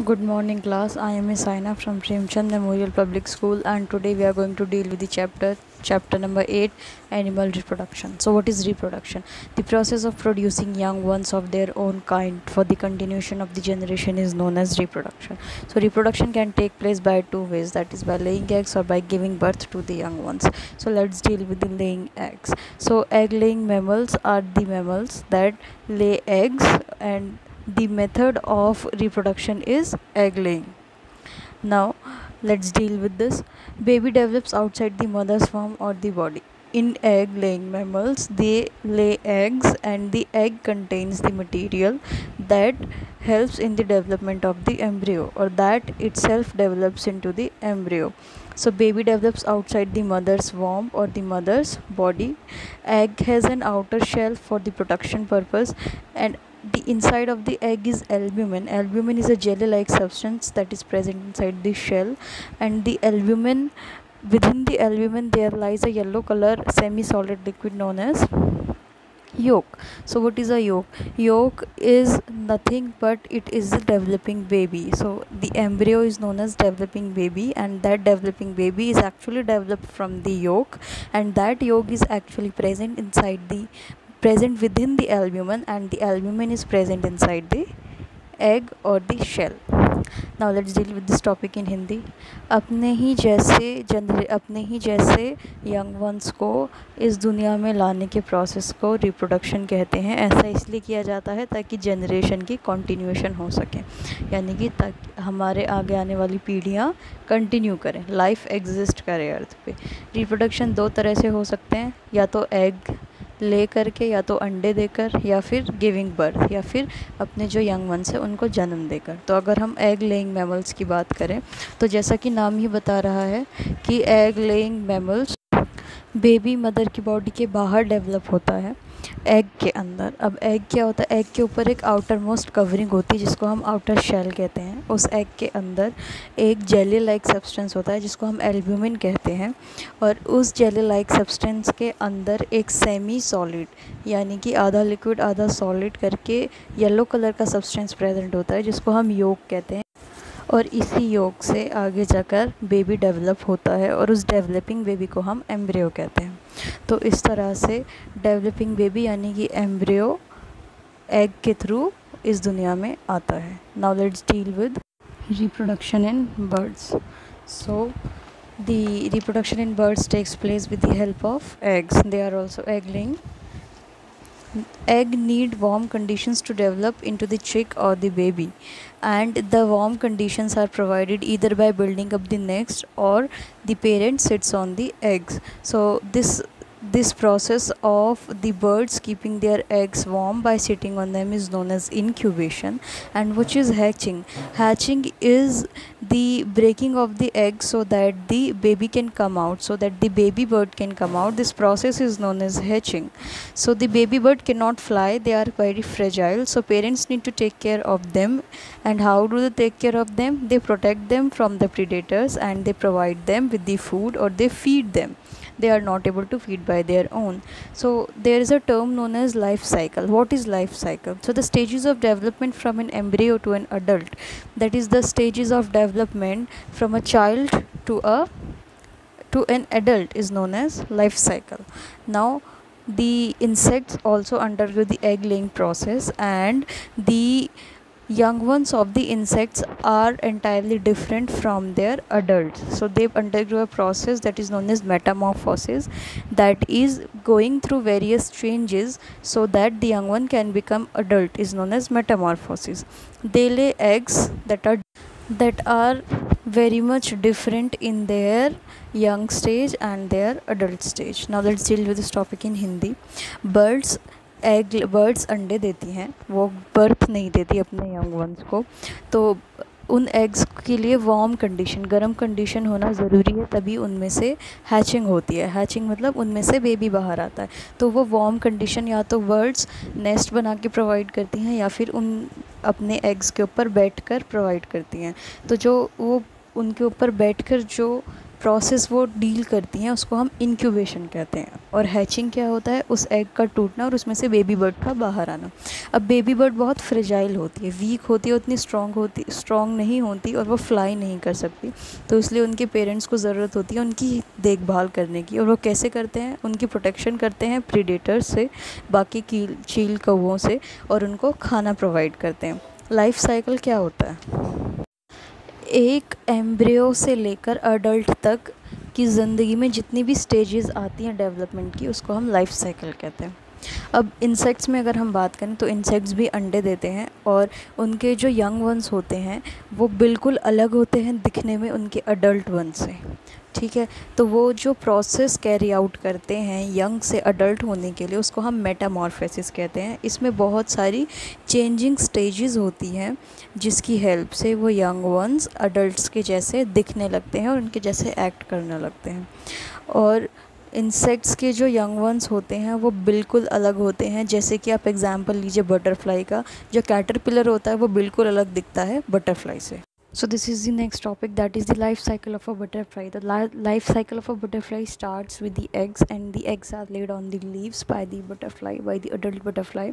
Good morning, class. I am Miss Aina from Premchand Memorial Public School, and today we are going to deal with the chapter number 8, animal reproduction. So, what is reproduction? The process of producing young ones of their own kind for the continuation of the generation is known as reproduction. So, reproduction can take place by two ways, that is by laying eggs or by giving birth to the young ones. So, let's deal with the laying eggs. So, egg laying mammals are the mammals that lay eggs, and the method of reproduction is egg laying. Now let's deal with this. Baby develops outside the mother's womb or the body. In egg laying mammals, they lay eggs, and the egg contains the material that helps in the development of the embryo, or that itself develops into the embryo. So baby develops outside the mother's womb or the mother's body. Egg has an outer shell for the protection purpose, and the inside of the egg is albumin. Albumin is a jelly like substance that is present inside the shell, and the albumin, within the albumin there lies a yellow color semi solid liquid known as yolk. So what is a yolk? Yolk is nothing but it is a developing baby. So the embryo is known as developing baby, and that developing baby is actually developed from the yolk, and that yolk is actually present within the albumin, and the albumin is present inside the egg or the shell. Now let's deal with this topic in Hindi. अपने ही जैसे young ones को इस दुनिया में लाने के process को reproduction कहते हैं. ऐसा इसलिए किया जाता है ताकि जनरेशन की कंटिन्यूएशन हो सके, यानी कि ताकि हमारे आगे आने वाली पीढ़ियाँ कंटिन्यू करें, लाइफ एग्जिस्ट करे अर्थ पे. रिप्रोडक्शन दो तरह से हो सकते हैं, या तो एग ले करके, या तो अंडे देकर, या फिर गिविंग बर्थ, या फिर अपने जो यंग वंस है उनको जन्म देकर. तो अगर हम एग लेइंग मैमल्स की बात करें, तो जैसा कि नाम ही बता रहा है कि egg laying mammals baby mother की बॉडी के बाहर डेवलप होता है, एग के अंदर. अब एग क्या होता है? एग के ऊपर एक आउटर मोस्ट कवरिंग होती है जिसको हम आउटर शेल कहते हैं. उस एग के अंदर एक जेली लाइक सब्सटेंस होता है जिसको हम एल्ब्यूमिन कहते हैं, और उस जेली लाइक सब्सटेंस के अंदर एक सेमी सॉलिड, यानी कि आधा लिक्विड आधा सॉलिड करके येलो कलर का सब्सटेंस प्रेजेंट होता है जिसको हम योक कहते हैं. और इसी योग से आगे जाकर बेबी डेवलप होता है, और उस डेवलपिंग बेबी को हम एम्ब्रियो कहते हैं. तो इस तरह से डेवलपिंग बेबी यानी कि एम्ब्रियो एग के थ्रू इस दुनिया में आता है. Now let's deal with reproduction in birds. So the reproduction in birds takes place with the help of eggs. They are also egg laying. Egg need warm conditions to develop into the chick or the baby, and the warm conditions are provided either by building up the nest or the parent sits on the eggs. So this process of the birds keeping their eggs warm by sitting on them is known as incubation. And which is hatching? Hatching is the breaking of the egg so that the baby can come out, so that the baby bird can come out. This process is known as hatching. So the baby bird cannot fly, they are very fragile, so parents need to take care of them. And how do they take care of them? They protect them from the predators, and they provide them with the food, or they feed them. They are not able to feed by their own. So there is a term known as life cycle. What is life cycle? So the stages of development from an embryo to an adult, that is the stages of development from a child to an adult, is known as life cycle. Now the insects also undergo the egg laying process, and the young ones of the insects are entirely different from their adults. So they undergo a process that is known as metamorphosis, that is going through various changes so that the young one can become adult, is known as metamorphosis. They lay eggs that are very much different in their young stage and their adult stage. Now let's deal with this topic in Hindi. Birds अंडे देती हैं, वो birth नहीं देती अपने young ones को. तो उन एग्स के लिए वार्म कंडीशन, गर्म कंडीशन होना ज़रूरी है, तभी उनमें से हैचिंग होती है. हैचिंग मतलब उनमें से बेबी बाहर आता है. तो वो वार्म कंडीशन या तो बर्ड्स नेस्ट बना के प्रोवाइड करती हैं, या फिर उन अपने एग्स के ऊपर बैठकर प्रोवाइड करती हैं. तो जो वो उनके ऊपर बैठकर जो प्रोसेस वो डील करती हैं उसको हम इंक्यूबेशन कहते हैं। और हैचिंग क्या होता है, उस एग का टूटना और उसमें से बेबी बर्ड का बाहर आना। अब बेबी बर्ड बहुत फ्रेजाइल होती है, वीक होती है, उतनी स्ट्रॉन्ग नहीं होती और वो फ्लाई नहीं कर सकती, तो इसलिए उनके पेरेंट्स को ज़रूरत होती है उनकी देखभाल करने की। और वो कैसे करते हैं, उनकी प्रोटेक्शन करते हैं प्रीडेटर्स से, बाकी चील कौवों से, और उनको खाना प्रोवाइड करते हैं। लाइफ साइकिल क्या होता है, एक एम्ब्रियो से लेकर अडल्ट तक की ज़िंदगी में जितनी भी स्टेजेस आती हैं डेवलपमेंट की, उसको हम लाइफ साइकिल कहते हैं। अब इंसेक्ट्स में अगर हम बात करें तो इंसेक्ट्स भी अंडे देते हैं, और उनके जो यंग वंस होते हैं वो बिल्कुल अलग होते हैं दिखने में उनके अडल्ट वन से। ठीक है, तो वो जो प्रोसेस कैरी आउट करते हैं यंग से अडल्ट होने के लिए, उसको हम मेटामॉर्फोसिस कहते हैं। इसमें बहुत सारी चेंजिंग स्टेजेस होती हैं जिसकी हेल्प से वो यंग वंस अडल्ट्स के जैसे दिखने लगते हैं और उनके जैसे एक्ट करने लगते हैं। और इंसेक्ट्स के जो यंग वंस होते हैं वो बिल्कुल अलग होते हैं। जैसे कि आप एग्जांपल लीजिए बटरफ्लाई का, जो कैटरपिलर होता है वो बिल्कुल अलग दिखता है बटरफ्लाई से। So this is the next topic, that is the life cycle of a butterfly. The life cycle of a butterfly starts with the eggs, and the eggs are laid on the leaves by the adult butterfly,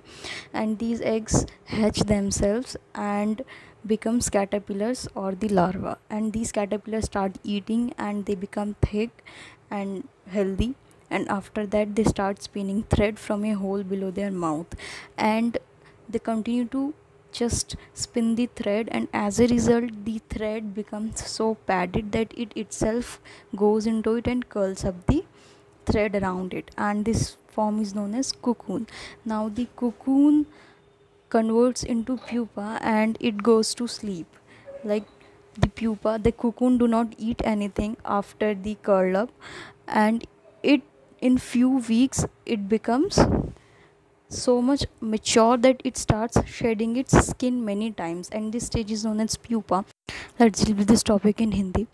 and these eggs hatch themselves and becomes caterpillars or the larva, and these caterpillars start eating and they become thick and healthy, and after that they start spinning thread from a hole below their mouth, and they continue to just spin the thread, and as a result the thread becomes so padded that it itself goes into it and curls up the thread around it, and this form is known as cocoon. Now the cocoon converts into pupa and it goes to sleep. Like the cocoon do not eat anything after the curl up, and it in few weeks it becomes so much mature that it starts shedding its skin many times, and this stage is known as pupa. Let's deal with this topic in Hindi.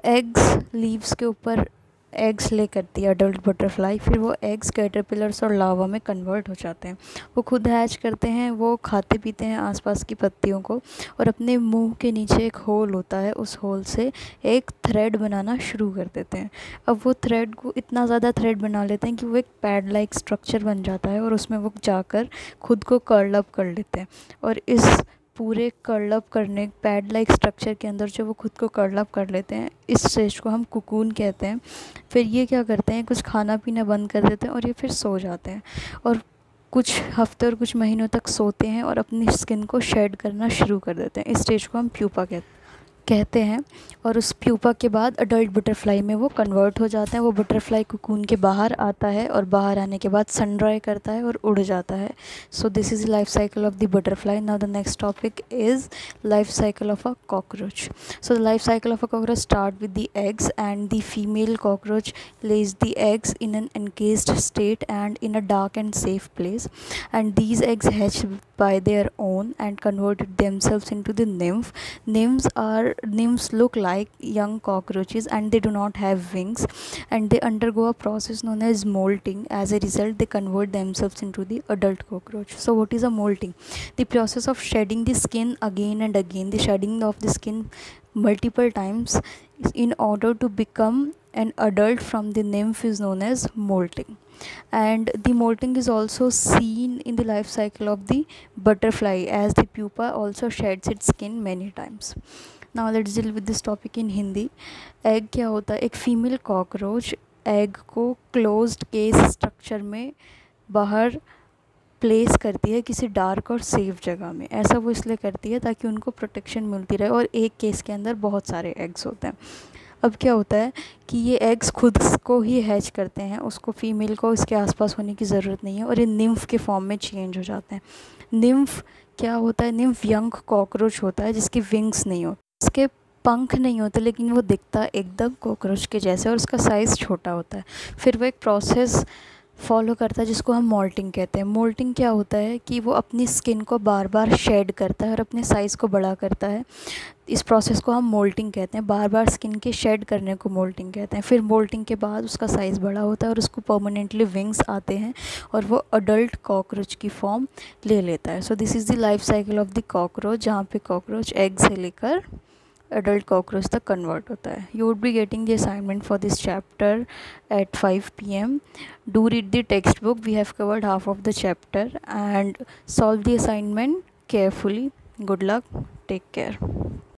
Eggs leaves के ऊपर eggs ले करती है adult butterfly, फिर वो eggs caterpillars और लावा में convert हो जाते हैं। वो खुद हैच करते हैं, वो खाते पीते हैं आसपास की पत्तियों को, और अपने मुंह के नीचे एक होल होता है, उस होल से एक थ्रेड बनाना शुरू कर देते हैं। अब वो थ्रेड को इतना ज़्यादा थ्रेड बना लेते हैं कि वो एक पैड लाइक स्ट्रक्चर बन जाता है, और उसमें वो जाकर खुद को कर्ल अप कर लेते हैं। और इस पूरे कर्ल अप करने पैड लाइक स्ट्रक्चर के अंदर जो वो खुद को कर्ल अप कर लेते हैं, इस स्टेज को हम कुकून कहते हैं। फिर ये क्या करते हैं, कुछ खाना पीना बंद कर देते हैं और ये फिर सो जाते हैं, और कुछ हफ्ते और कुछ महीनों तक सोते हैं और अपनी स्किन को शेड करना शुरू कर देते हैं। इस स्टेज को हम प्यूपा कहते हैं। और उस प्यूपा के बाद अडल्ट बटरफ्लाई में वो कन्वर्ट हो जाते हैं। वो बटरफ्लाई कुकून के बाहर आता है और बाहर आने के बाद सन ड्राई करता है और उड़ जाता है। So this is life cycle of the butterfly. Now the next topic is life cycle of a cockroach. So the life cycle of a cockroach start with the eggs, and the female cockroach lays the eggs in an encased state and in a dark and safe place, and these eggs hatch by their own and converted themselves into the nymph. Nymphs look like young cockroaches and they do not have wings, and they undergo a process known as molting. As a result, they convert themselves into the adult cockroach. So what is a molting? The process of shedding the skin again and again, the shedding of the skin multiple times in order to become an adult from the nymph is known as molting. And the molting is also seen in the life cycle of the butterfly, as the pupa also sheds its skin many times. Now let's deal with this topic in Hindi. Egg क्या होता है, एक female cockroach egg को closed case structure में बाहर place करती है किसी डार्क और सेफ जगह में। ऐसा वो इसलिए करती है ताकि उनको प्रोटेक्शन मिलती रहे, और एक केस के अंदर बहुत सारे एग्स होते हैं। अब क्या होता है कि ये एग्स खुद को ही हैच करते हैं, उसको फीमेल को इसके आसपास होने की ज़रूरत नहीं है, और ये निम्फ के फॉर्म में चेंज हो जाते हैं। निम्फ क्या होता है, निम्फ यंग कॉकरोच होता है जिसके विंग्स नहीं होते, इसके पंख नहीं होते, लेकिन वो दिखता एकदम कॉकरोच के जैसे और उसका साइज़ छोटा होता है। फिर वो एक प्रोसेस फॉलो करता है जिसको हम मोल्टिंग कहते हैं। मोल्टिंग क्या होता है कि वो अपनी स्किन को बार बार शेड करता है और अपने साइज़ को बड़ा करता है। इस प्रोसेस को हम मोल्टिंग कहते हैं, बार बार स्किन के शेड करने को मोल्टिंग कहते हैं। फिर मोल्टिंग के बाद उसका साइज़ बड़ा होता है और उसको परमानेंटली विंग्स आते हैं और वो अडल्ट कॉकरोच की फॉर्म ले लेता है। So this is the life cycle of the cockroach, जहाँ पे कॉकरोच एग से लेकर एडल्ट कॉकरोच तक कन्वर्ट होता है। You would be getting the assignment for this chapter at 5 p.m. Do read the textbook. We have covered half of the chapter and solve the assignment carefully. Good luck. Take care.